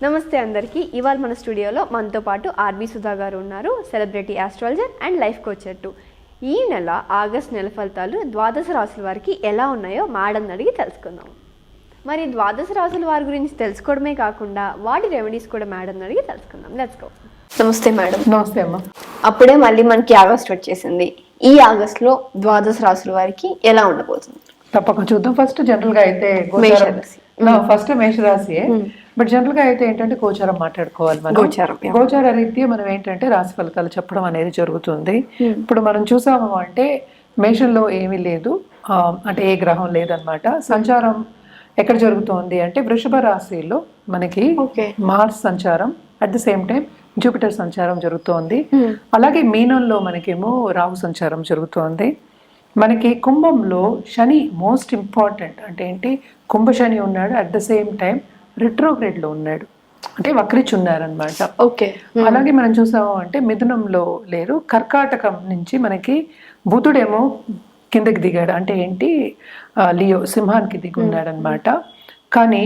నమస్తే అందరికీ. ఇవాళ మన స్టూడియోలో మనతో పాటు ఆర్బీ సుధా గారు ఉన్నారు, celebrity astrologer and life coacher to. ఈ నెల ఆగస్ట్ నెల ఫలితాలు ద్వాదశ రాశుల వారికి ఎలా ఉన్నాయో మేడం అడిగి తెలుసుకుందాం. మరి ద్వాదశ రాశుల వారి గురించి తెలుసుకోవడమే కాకుండా వాటి రెమెడీస్ కూడా మేడం అడిగి తెలుసుకుందాం. Let's go. నమస్తే మేడం. నమస్తే అమ్మ. అప్పుడే మళ్ళీ మనకి ఆగస్ట్ వచ్చేసింది. ఈ ఆగస్ట్లో ద్వాదశ రాశుల వారికి ఎలా ఉండబోతుంది? తప్పక చూద్దాం. ఫస్ట్ జనరల్ గా అయితే ఫస్ట్ మేషరాశి. బట్ జనరల్ గా అయితే ఏంటంటే గోచారం మాట్లాడుకోవాలి. మనం గోచార రీత్యా మనం ఏంటంటే రాశి ఫలితాలు చెప్పడం అనేది జరుగుతుంది. ఇప్పుడు మనం చూసాము అంటే మేషంలో ఏమీ లేదు, అంటే ఏ గ్రహం లేదనమాట. సంచారం ఎక్కడ జరుగుతోంది అంటే వృషభ రాశిలో మనకి మార్స్ సంచారం, at the same time Jupiter సంచారం జరుగుతోంది. అలాగే మీనంలో మనకేమో రాహు సంచారం జరుగుతోంది. మనకి కుంభంలో శని మోస్ట్ ఇంపార్టెంట్. అంటే ఏంటి, కుంభ శని ఉన్నాడు, at the same time retrograde లో ఉన్నాడు, అంటే వక్రించి ఉన్నారనమాట. అలాగే మనం చూసాము అంటే మిథునంలో లేరు, కర్కాటకం నుంచి మనకి బుధుడేమో కిందకి దిగాడు, అంటే ఏంటి లియో సింహానికి దిగి ఉన్నాడు అనమాట. కానీ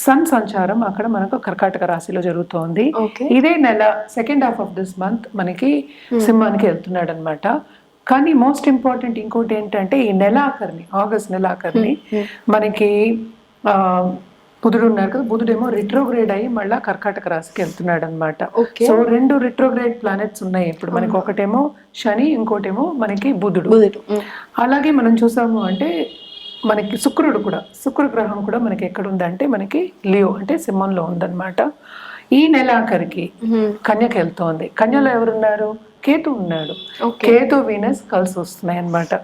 సన్ సంచారం అక్కడ మనకు కర్కాటక రాశిలో జరుగుతోంది. ఇదే నెల second half of this month మనకి సింహానికి వెళ్తున్నాడు అనమాట. కానీ మోస్ట్ ఇంపార్టెంట్ ఇంకోటి ఏంటంటే ఈ నెలాఖరిని, ఆగస్ట్ నెలాఖరిని మనకి బుధుడు ఉన్నారు కదా, బుధుడేమో రిట్రోగ్రేడ్ అయ్యి మళ్ళీ కర్కాటక రాశికి వెళ్తున్నాడు అనమాట. సో రెండు రిట్రోగ్రేడ్ ప్లానెట్స్ ఉన్నాయి ఇప్పుడు మనకి. ఒకటేమో శని, ఇంకోటేమో మనకి బుధుడు. అలాగే మనం చూసాము అంటే మనకి శుక్ర గ్రహం కూడా మనకి ఎక్కడ ఉందంటే మనకి లియో అంటే సింహంలో ఉందన్నమాట. ఈ నెలాఖరికి కన్యకి వెళ్తోంది. కన్యలో ఎవరున్నారు? కేతు ఉన్నాడు. కేతు వీనస్ కలిసి వస్తున్నాయి అనమాట.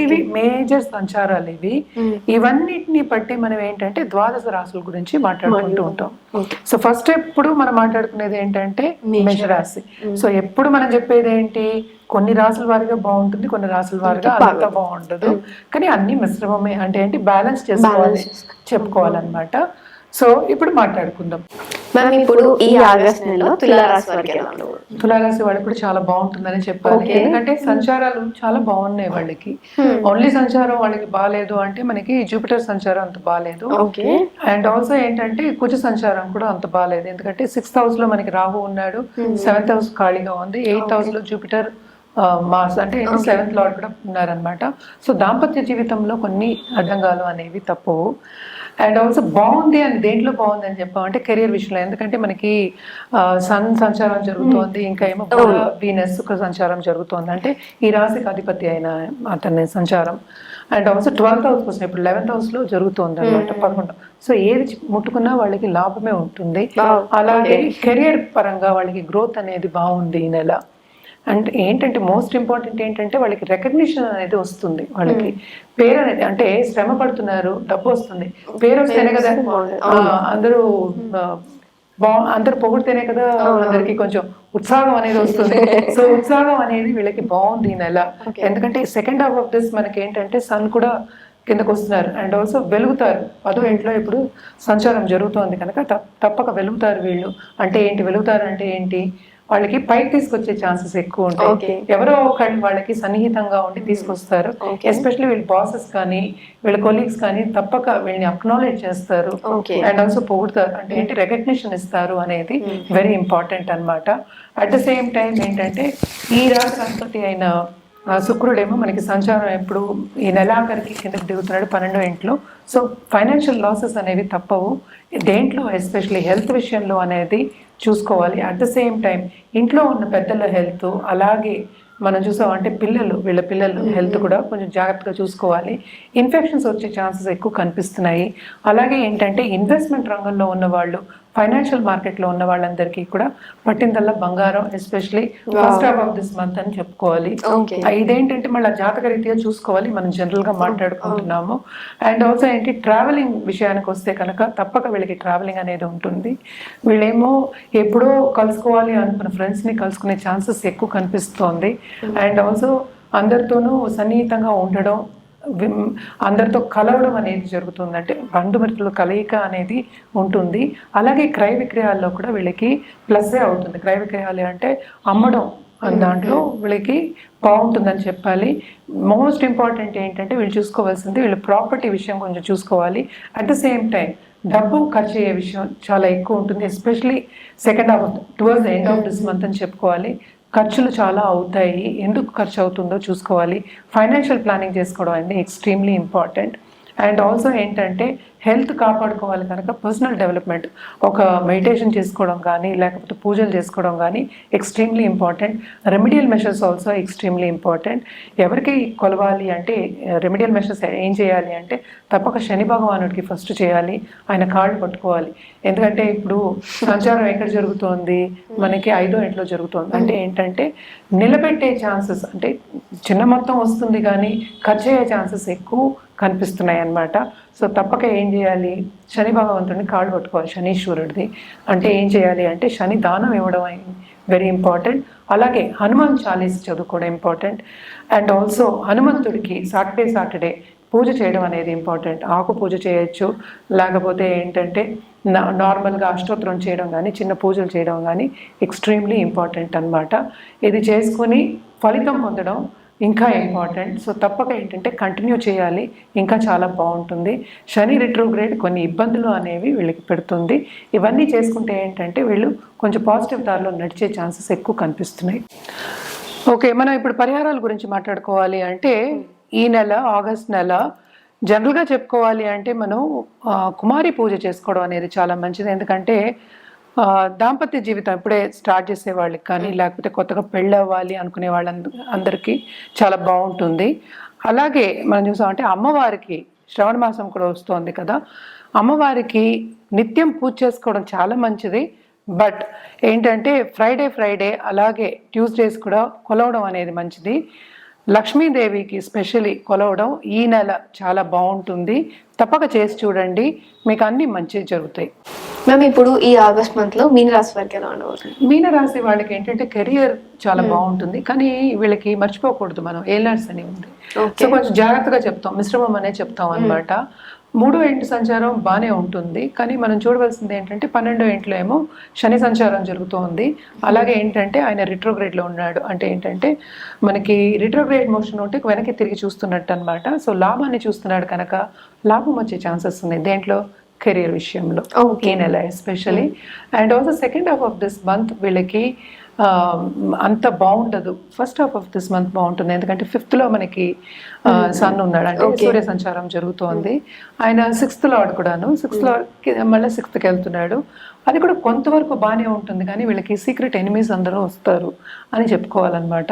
ఇవి మేజర్ సంచారాలు ఇవి. ఇవన్నిటిని బట్టి మనం ఏంటంటే ద్వాదశ రాశుల గురించి మాట్లాడుకుంటూ ఉంటాం. సో ఫస్ట్ ఎప్పుడు మనం మాట్లాడుకునేది ఏంటంటే మేషరాశి. సో ఎప్పుడు మనం చెప్పేది ఏంటి, కొన్ని రాసుల వారిగా బాగుంటుంది, కొన్ని రాసుల వారిగా అంతా బాగుంటుంది. కానీ అన్ని మిశ్రమమే, అంటే ఏంటి బ్యాలెన్స్ చేసుకోవాలి, చెప్పుకోవాలన్నమాట. సో ఇప్పుడు మాట్లాడుకుందాం. ఇప్పుడు ఈ ఆగస్ట్ నెలలో తులారాశి వారికి తులారాశి వాళ్ళకి కూడా చాలా బాగుంటుందని చెప్పాలి. ఎందుకంటే సంచారాలు చాలా బాగున్నాయి వాళ్ళకి. ఓన్లీ సంచారం వాళ్ళకి బాగాలేదు అంటే మనకి జూపిటర్ సంచారం అంత బాగాలేదు. అండ్ ఆల్సో ఏంటంటే కుజ సంచారం కూడా అంత బాగాలేదు. ఎందుకంటే 6th హౌస్ లో మనకి రాహు ఉన్నాడు, 7th హౌస్ ఖాళీగా ఉంది, 8th హౌస్ లో జూపిటర్ మార్స్ అంటే 7th లార్డ్ కూడా ఉన్నారనమాట. సో దాంపత్య జీవితంలో కొన్ని అడ్డంగాలు అనేవి తప్పవు. అండ్ ఆల్సో బాగుంది అని దేంట్లో బాగుంది అని చెప్పామంటే కెరియర్ విషయంలో. ఎందుకంటే మనకి సన్ సంచారం జరుగుతోంది, ఇంకా ఏమో వీనస్ శుక్ర సంచారం జరుగుతోంది, అంటే ఈ రాశికి అధిపతి అయిన అతని సంచారం. అండ్ ఆల్సో 12th హౌస్ కోసం ఇప్పుడు 11th హౌస్ లో జరుగుతోంది అనమాట, 11. సో ఏది ముట్టుకున్నా వాళ్ళకి లాభమే ఉంటుంది. అలాగే కెరియర్ పరంగా వాళ్ళకి గ్రోత్ అనేది బాగుంది ఈ నెల. అంటే ఏంటంటే మోస్ట్ ఇంపార్టెంట్ ఏంటంటే వాళ్ళకి రికగ్నిషన్ అనేది వస్తుంది. వాళ్ళకి పేరు అనేది, అంటే శ్రమ పడుతున్నారు, డబ్బు వస్తుంది, పేరు వస్తేనే కదా అందరూ పొగిడితేనే కదా అందరికి కొంచెం ఉత్సాహం అనేది వస్తుంది. సో ఉత్సాహం అనేది వీళ్ళకి బాగుంది ఈ నెల. ఎందుకంటే సెకండ్ హాఫ్ ఆఫ్ దిస్ మనకి ఏంటంటే సన్ కూడా కిందకు వస్తున్నారు. అండ్ ఆల్సో వెలుగుతారు. 10వ ఇంట్లో ఇప్పుడు సంచారం జరుగుతోంది కనుక తప్పక వెలుగుతారు వీళ్ళు. అంటే ఏంటి వెలుగుతారు అంటే ఏంటి, వాళ్ళకి పైకి తీసుకొచ్చే ఛాన్సెస్ ఎక్కువ ఉంటాయి. ఎవరో ఒకళ్ళు వాళ్ళకి సన్నిహితంగా ఉండి తీసుకొస్తారు. ఎస్పెషల్లీ వీళ్ళ బాసెస్ కానీ వీళ్ళ కొలీగ్స్ కానీ తప్పక వీళ్ళని అక్నాలెడ్జ్ చేస్తారు అండ్ ఆల్సో పొగుడుతారు. అంటే ఏంటి, రికగ్నిషన్ ఇస్తారు అనేది వెరీ ఇంపార్టెంట్ అనమాట. అట్ ద సేమ్ టైం ఏంటంటే ఈ రాశి అధిపతి అయిన శుక్రుడేమో మనకి సంచారం ఎప్పుడు ఈ నెలాఖరికి కిందకి దిగుతున్నాడు 12వ ఇంట్లో. సో ఫైనాన్షియల్ లాసెస్ అనేవి తప్పవు. దేంట్లో ఎస్పెషల్లీ హెల్త్ విషయంలో అనేది చూసుకోవాలి. అట్ ద సేమ్ టైం ఇంట్లో ఉన్న పెద్దల హెల్త్, అలాగే మనం చూసామంటే వీళ్ళ పిల్లలు హెల్త్ కూడా కొంచెం జాగ్రత్తగా చూసుకోవాలి. ఇన్ఫెక్షన్స్ వచ్చే ఛాన్సెస్ ఎక్కువ కనిపిస్తున్నాయి. అలాగే ఏంటంటే ఇన్వెస్ట్మెంట్ రంగంలో ఉన్న వాళ్ళు, ఫైనాన్షియల్ మార్కెట్లో ఉన్న వాళ్ళందరికీ కూడా పట్టిందల్లా బంగారం, especially first half of this month అని చెప్పుకోవాలి. ఇదేంటంటే మళ్ళీ జాతక రీతిగా చూసుకోవాలి, మనం జనరల్ గా మాట్లాడుకుంటున్నాము. అండ్ ఆల్సో ఏంటి, ట్రావెలింగ్ విషయానికి వస్తే కనుక తప్పక వీళ్ళకి ట్రావెలింగ్ అనేది ఉంటుంది. వీళ్ళేమో ఎప్పుడో కలుసుకోవాలి అనుకున్న ఫ్రెండ్స్ ని కలుసుకునే ఛాన్సెస్ ఎక్కువ కనిపిస్తోంది. అండ్ ఆల్సో అందరితోనూ సన్నిహితంగా ఉండడం, అందరితో కలవడం అనేది జరుగుతుంది. అంటే బంధుమిత్రుల కలయిక అనేది ఉంటుంది. అలాగే క్రయ విక్రయాల్లో కూడా వీళ్ళకి ప్లస్సే అవుతుంది. క్రయ విక్రయాలు అంటే అమ్మడం, దాంట్లో వీళ్ళకి బాగుంటుందని చెప్పాలి. మోస్ట్ ఇంపార్టెంట్ ఏంటంటే వీళ్ళు చూసుకోవాల్సింది వీళ్ళ ప్రాపర్టీ విషయం కొంచెం చూసుకోవాలి. అట్ ద సేమ్ టైం డబ్బు ఖర్చు అయ్యే విషయం చాలా ఎక్కువ ఉంటుంది, especially second half towards the end of this month అని చెప్పుకోవాలి. ఖర్చులు చాలా అవుతాయి, ఎందుకు ఖర్చు అవుతుందో చూసుకోవాలి. ఫైనాన్షియల్ ప్లానింగ్ చేసుకోవడం అనేది ఎక్స్ట్రీమ్లీ ఇంపార్టెంట్. అండ్ ఆల్సో ఏంటంటే హెల్త్ కాపాడుకోవాలి కనుక పర్సనల్ డెవలప్మెంట్, ఒక మెడిటేషన్ చేసుకోవడం కానీ లేకపోతే పూజలు చేసుకోవడం కానీ extremely important. Remedial measures also extremely important. ఎవరికి కొలవాలి అంటే రెమెడియల్ మెషర్స్ ఏం చేయాలి అంటే తప్పక శని భగవానుడికి ఫస్ట్ చేయాలి, ఆయన కాళ్ళు పట్టుకోవాలి. ఎందుకంటే ఇప్పుడు సంచారం ఎక్కడ జరుగుతోంది, మనకి 5వ ఇంట్లో జరుగుతోంది. అంటే ఏంటంటే నిలబెట్టే ఛాన్సెస్, అంటే చిన్న మొత్తం వస్తుంది కానీ ఖర్చు అయ్యే ఛాన్సెస్ ఎక్కువ కనిపిస్తున్నాయి అన్నమాట. సో తప్పక ఏం చేయాలి, శని భగవంతుడిని కాళ్ళు పట్టుకోవాలి, శనీశ్వరుడిది. అంటే ఏం చేయాలి అంటే శని దానం ఇవ్వడం వెరీ ఇంపార్టెంట్. అలాగే హనుమాన్ చాలీస్ చదువుకోవడం ఇంపార్టెంట్. అండ్ ఆల్సో హనుమంతుడికి సాటర్డే పూజ చేయడం అనేది ఇంపార్టెంట్. ఆకు పూజ చేయొచ్చు, లేకపోతే ఏంటంటే నార్మల్గా అష్టోత్తరం చేయడం కానీ చిన్న పూజలు చేయడం కానీ ఎక్స్ట్రీమ్లీ ఇంపార్టెంట్ అన్నమాట. ఇది చేసుకుని ఫలితం పొందడం ఇంకా ఇంపార్టెంట్. సో తప్పక ఏంటంటే కంటిన్యూ చేయాలి, ఇంకా చాలా బాగుంటుంది. శని రిట్రోగ్రేడ్ కొన్ని ఇబ్బందులు అనేవి వీళ్ళకి పెడుతుంది. ఇవన్నీ చేసుకుంటే ఏంటంటే వీళ్ళు కొంచెం పాజిటివ్ దారిలో నడిచే ఛాన్సెస్ ఎక్కువ కనిపిస్తున్నాయి. ఓకే, మనం ఇప్పుడు పరిహారాల గురించి మాట్లాడుకోవాలి అంటే ఈ నెల ఆగస్ట్ నెల జనరల్గా చెప్పుకోవాలి అంటే మనం కుమారి పూజ చేసుకోవడం అనేది చాలా మంచిది. ఎందుకంటే దాంపత్య జీవితం ఇప్పుడే స్టార్ట్ చేసే వాళ్ళకి కానీ లేకపోతే కొత్తగా పెళ్ళి అవ్వాలి అనుకునే వాళ్ళందరికీ చాలా బాగుంటుంది. అలాగే మనం చూసామంటే అమ్మవారికి శ్రవణ మాసం కూడా వస్తుంది కదా, అమ్మవారికి నిత్యం పూజ చేసుకోవడం చాలా మంచిది. బట్ ఏంటంటే ఫ్రైడే అలాగే ట్యూస్డేస్ కూడా కొలవడం అనేది మంచిది. లక్ష్మీదేవికి స్పెషల్లీ కొలవడం ఈ నెల చాలా బాగుంటుంది. తప్పక చేసి చూడండి, మీకు అన్ని మంచి జరుగుతాయి. మ్యామ్ ఇప్పుడు ఈ ఆగస్ట్ మంత్ లో మీనరాశి వారికి ఎలా ఉండబోతుంది? మీనరాశి వాళ్ళకి ఏంటంటే కెరియర్ చాలా బాగుంటుంది, కానీ వీళ్ళకి మర్చిపోకూడదు మనం ఏలర్స్ అని ఉంది. సో కొంచెం జాగ్రత్తగా చెప్తాం, మిశ్రమం అనే చెప్తాం అనమాట. 3వ ఇంటి సంచారం బాగానే ఉంటుంది, కానీ మనం చూడవలసింది ఏంటంటే 12వ ఇంట్లో ఏమో శని సంచారం జరుగుతోంది. అలాగే ఏంటంటే ఆయన రిట్రోగ్రేడ్లో ఉన్నాడు. అంటే ఏంటంటే మనకి రిట్రోగ్రేడ్ మోషన్ ఉంటే వెనక్కి తిరిగి చూస్తున్నట్టు అనమాట. సో లాభాన్ని చూస్తున్నాడు కనుక లాభం వచ్చే ఛాన్సెస్ ఉన్నాయి దేంట్లో, కెరియర్ విషయంలో ఈ నెల especially. And also second half of this month వీళ్ళకి అంత బాగుండదు. First half of this month బాగుంటుంది, ఎందుకంటే 5th లో మనకి సన్ ఉన్నాడు, అంటే సూర్య సంచారం జరుగుతోంది. ఆయన 6th లార్డ్ కూడాను, 6th లార్డ్కి మళ్ళీ 6th వెళ్తున్నాడు. అది కూడా కొంతవరకు బాగానే ఉంటుంది, కానీ వీళ్ళకి సీక్రెట్ ఎనిమీస్ అందరూ వస్తారు అని చెప్పుకోవాలన్నమాట.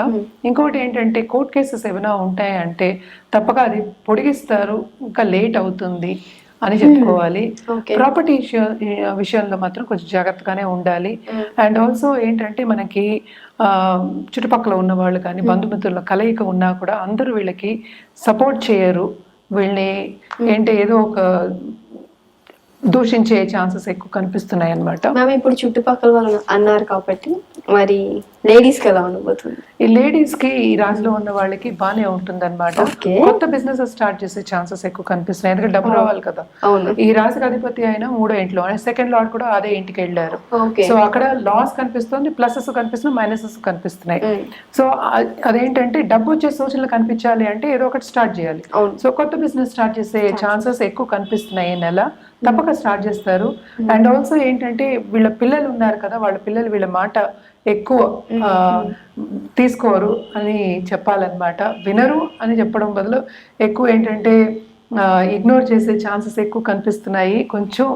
ఇంకొకటి ఏంటంటే కోర్ట్ కేసెస్ ఏమైనా ఉంటాయంటే తప్పక అది పొడిగిస్తారు, ఇంకా లేట్ అవుతుంది అని చెప్పుకోవాలి. ప్రాపర్టీ విషయంలో మాత్రం కొంచెం జాగ్రత్తగానే ఉండాలి. అండ్ ఆల్సో ఏంటంటే మనకి చుట్టుపక్కల ఉన్న వాళ్ళు కానీ బంధుమిత్రుల కలయిక ఉన్నా కూడా అందరూ వీళ్ళకి సపోర్ట్ చేయరు. వీళ్ళని ఏంటి ఏదో ఒక దూషించే ఛాన్సెస్ ఎక్కువ కనిపిస్తున్నాయి అన్నమాట. మ్యామ్ ఇప్పుడు చుట్టుపక్కల వాళ్ళు అన్నారు కాబట్టి మరి లేడీస్ కి ఎలా ఉండబోతుంది? ఈ లేడీస్ కి ఈ రాశిలో ఉన్న వాళ్ళకి బాగానే ఉంటుంది అనమాట. కొత్త బిజినెస్ స్టార్ట్ చేసే ఛాన్సెస్ ఎక్కువ కనిపిస్తున్నాయి, ఎందుకంటే డబ్బు రావాలి కదా. ఈ రాశికి అధిపతి అయినా 3వ ఇంట్లో, సెకండ్ లార్డ్ కూడా అదే ఇంటికి వెళ్ళారు. సో అక్కడ లాస్ కనిపిస్తుంది, ప్లసెస్ కనిపిస్తున్నాయి, మైనసెస్ కనిపిస్తున్నాయి. సో అదేంటంటే డబ్బు వచ్చే సూచనలు కనిపించాలి అంటే ఏదో ఒకటి స్టార్ట్ చేయాలి. సో కొత్త బిజినెస్ స్టార్ట్ చేసే ఛాన్సెస్ ఎక్కువ కనిపిస్తున్నాయి ఈ నెల, తప్పక స్టార్ట్ చేస్తారు. అండ్ ఆల్సో ఏంటంటే వీళ్ళ పిల్లలు ఉన్నారు కదా, వాళ్ళ పిల్లలు వీళ్ళ మాట ఎక్కువ తీసుకోరు అని చెప్పాలన్నమాట. వినరు అని చెప్పడం బదులు ఎక్కువ ఏంటంటే ఇగ్నోర్ చేసే ఛాన్సెస్ ఎక్కువ కనిపిస్తున్నాయి. కొంచెం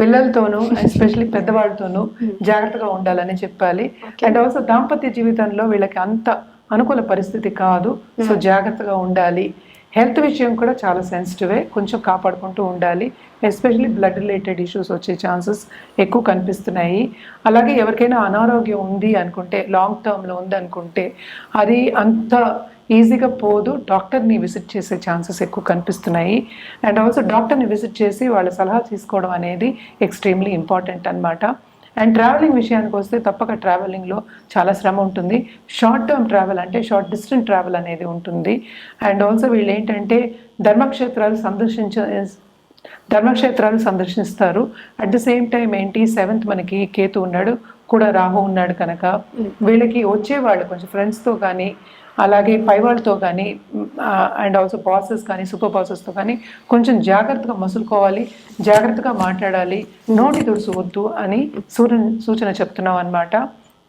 పిల్లలతోనూ ఎస్పెషల్లీ పెద్దవాళ్ళతోనూ జాగ్రత్తగా ఉండాలని చెప్పాలి. అండ్ ఆల్సో దాంపత్య జీవితంలో వీళ్ళకి అంత అనుకూల పరిస్థితి కాదు, సో జాగ్రత్తగా ఉండాలి. హెల్త్ విషయం కూడా చాలా సెన్సిటివే, కొంచెం కాపాడుకుంటూ ఉండాలి. ఎస్పెషల్లీ బ్లడ్ రిలేటెడ్ ఇష్యూస్ వచ్చే ఛాన్సెస్ ఎక్కువ కనిపిస్తున్నాయి. అలాగే ఎవరికైనా అనారోగ్యం ఉంది అనుకుంటే, లాంగ్ టర్మ్లో ఉంది అనుకుంటే అది అంత ఈజీగా పోదు, డాక్టర్ని విజిట్ చేసే ఛాన్సెస్ ఎక్కువ కనిపిస్తున్నాయి. అండ్ ఆల్సో డాక్టర్ని విజిట్ చేసి వాళ్ళ సలహా తీసుకోవడం అనేది ఎక్స్ట్రీమ్లీ ఇంపార్టెంట్ అన్నమాట. అండ్ ట్రావెలింగ్ విషయానికి వస్తే తప్పక ట్రావెలింగ్లో చాలా శ్రమ ఉంటుంది. షార్ట్ టర్మ్ ట్రావెల్ అంటే షార్ట్ డిస్టెన్స్ ట్రావెల్ అనేది ఉంటుంది. అండ్ ఆల్సో వీళ్ళు ఏంటంటే ధర్మక్షేత్రాలు సందర్శిస్తారు. అట్ ద సేమ్ టైం ఏంటి 7th మనకి కేతు ఉన్నాడు, కూడా రాహు ఉన్నాడు కనుక వీళ్ళకి వచ్చేవాళ్ళు కొంచెం ఫ్రెండ్స్తో కానీ అలాగే పై వాళ్ళతో కానీ అండ్ ఆల్సో బాసెస్ కానీ సూపర్ బాసెస్తో కానీ కొంచెం జాగ్రత్తగా మసులుకోవాలి, జాగ్రత్తగా మాట్లాడాలి, నోటి తుడుసు వద్దు అని సూచన చెప్తున్నాం అనమాట.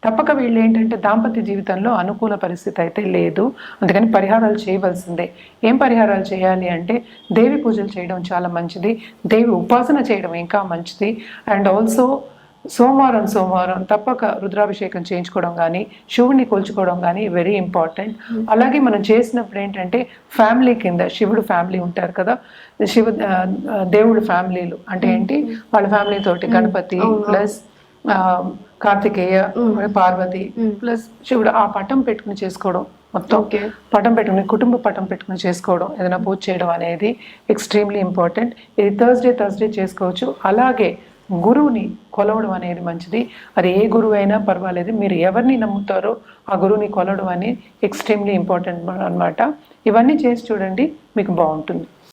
తప్పక వీళ్ళు ఏంటంటే దాంపత్య జీవితంలో అనుకూల పరిస్థితి అయితే లేదు, అందుకని పరిహారాలు చేయవలసిందే. ఏం పరిహారాలు చేయాలి అంటే దేవి పూజలు చేయడం చాలా మంచిది, దేవి ఉపాసన చేయడం ఇంకా మంచిది. అండ్ ఆల్సో సోమవారం తప్పక రుద్రాభిషేకం చేయించుకోవడం కానీ శివుడిని కొలుచుకోవడం కానీ వెరీ ఇంపార్టెంట్. అలాగే మనం చేసినప్పుడు ఏంటంటే ఫ్యామిలీ కింద శివుడు ఫ్యామిలీ ఉంటారు కదా, దేవుడు ఫ్యామిలీలు అంటే ఏంటి, వాళ్ళ ఫ్యామిలీ తోటి గణపతి ప్లస్ కార్తికేయ పార్వతి ప్లస్ శివుడు ఆ పటం పెట్టుకుని చేసుకోవడం, మొత్తం పటం పెట్టుకుని కుటుంబ పటం పెట్టుకుని చేసుకోవడం, ఏదైనా పూజ చేయడం అనేది ఎక్స్ట్రీమ్లీ ఇంపార్టెంట్. ఇది థర్స్డే చేసుకోవచ్చు. అలాగే గురువుని కొలవడం అనేది మంచిది, అది ఏ గురువు అయినా పర్వాలేదు, మీరు ఎవరిని నమ్ముతారో ఆ గురువుని కొలవడం అనేది ఎక్స్ట్రీమ్లీ ఇంపార్టెంట్ అనమాట. ఇవన్నీ చేసి చూడండి, మీకు బాగుంటుంది.